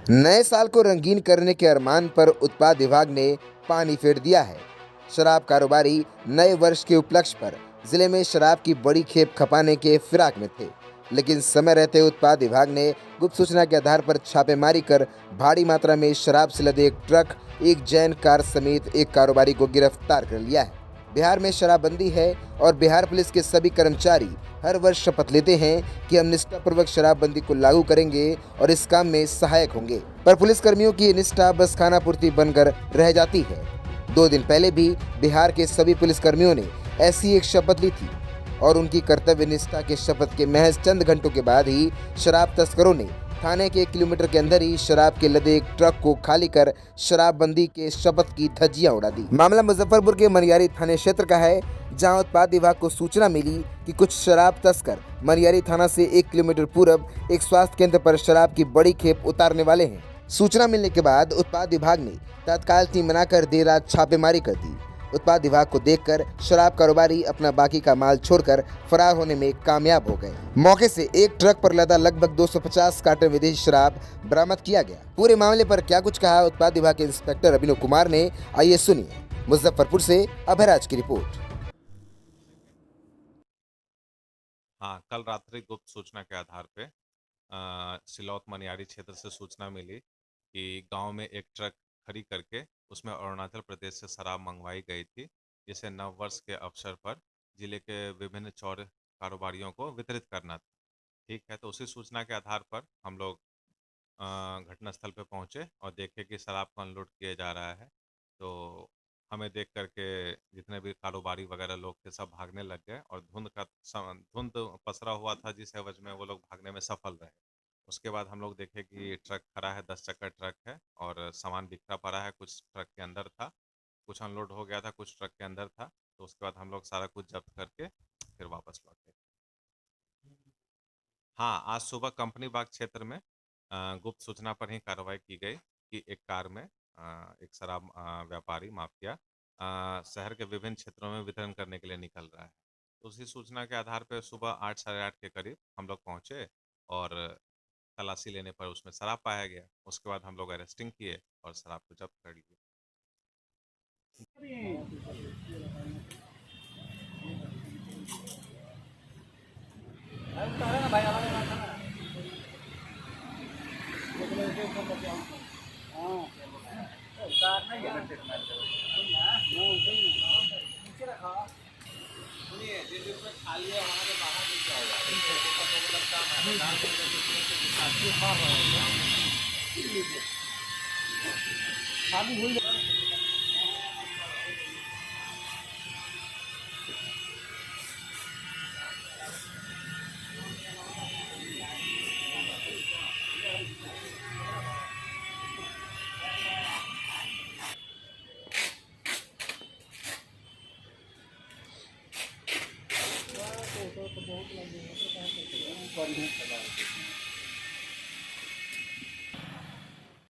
नए साल को रंगीन करने के अरमान पर उत्पाद विभाग ने पानी फेर दिया है। शराब कारोबारी नए वर्ष के उपलक्ष्य पर जिले में शराब की बड़ी खेप खपाने के फिराक में थे, लेकिन समय रहते उत्पाद विभाग ने गुप्त सूचना के आधार पर छापेमारी कर भारी मात्रा में शराब से लदे एक ट्रक, एक जैन कार समेत एक कारोबारी को गिरफ्तार कर लिया है। बिहार में शराबबंदी है और बिहार पुलिस के सभी कर्मचारी हर वर्ष शपथ लेते हैं कि हम निष्ठापूर्वक शराबबंदी को लागू करेंगे और इस काम में सहायक होंगे, पर पुलिस कर्मियों की निष्ठा बस खानापूर्ति बनकर रह जाती है। 2 दिन पहले भी बिहार के सभी पुलिस कर्मियों ने ऐसी एक शपथ ली थी और उनकी कर्तव्य निष्ठा के शपथ के महज चंद घंटों के बाद ही शराब तस्करों ने थाने के 1 किलोमीटर के अंदर ही शराब के लदे एक ट्रक को खाली कर शराबबंदी के शपथ की धज्जियां उड़ा दी। मामला मुजफ्फरपुर के मनियारी थाने क्षेत्र का है, जहां उत्पाद विभाग को सूचना मिली कि कुछ शराब तस्कर मनियारी थाना से 1 किलोमीटर पूर्व एक स्वास्थ्य केंद्र पर शराब की बड़ी खेप उतारने वाले हैं। सूचना मिलने के बाद उत्पाद विभाग ने तत्काल टीम बनाकर देर रात छापेमारी कर दी। उत्पाद विभाग को देखकर शराब कारोबारी अपना बाकी का माल छोड़कर फरार होने में कामयाब हो गए। मौके से एक ट्रक पर लदा लगभग 250 कार्टन विदेशी शराब बरामद किया गया। पूरे मामले पर क्या कुछ कहा उत्पाद विभाग के इंस्पेक्टर अभिनव कुमार ने, आइए सुनिए। मुजफ्फरपुर से अभयराज की रिपोर्ट। हाँ, कल रात्रि गुप्त सूचना के आधार पे सिलौत मनियारी क्षेत्र से सूचना मिली कि गांव में एक ट्रक खड़ी करके उसमें अरुणाचल प्रदेश से शराब मंगवाई गई थी, जिसे नव वर्ष के अवसर पर जिले के विभिन्न चौर कारोबारियों को वितरित करना था। ठीक है, तो उसी सूचना के आधार पर हम लोग घटनास्थल पे पहुंचे और देखे कि शराब को अनलोड किया जा रहा है। तो हमें देख करके जितने भी कारोबारी वगैरह लोग थे सब भागने लग गए और धुंध पसरा हुआ था, जिस एवज में वो लोग भागने में सफल रहे। उसके बाद हम लोग देखे कि ट्रक खड़ा है, 10 चक्कर ट्रक है और सामान बिखरा पड़ा है, कुछ ट्रक के अंदर था, कुछ अनलोड हो गया था, कुछ ट्रक के अंदर था। तो उसके बाद हम लोग सारा कुछ जब्त करके फिर वापस लौटे। हाँ, आज सुबह कंपनी बाग क्षेत्र में गुप्त सूचना पर ही कार्रवाई की गई कि एक कार में एक शराब व्यापारी माफिया शहर के विभिन्न क्षेत्रों में वितरण करने के लिए निकल रहा है। तो उसी सूचना के आधार पर सुबह 8 साढ़े 8 के करीब हम लोग पहुंचे और तलाशी लेने पर उसमें शराब पाया गया। उसके बाद हम लोग अरेस्टिंग किए और शराब को जब्त कर लिए।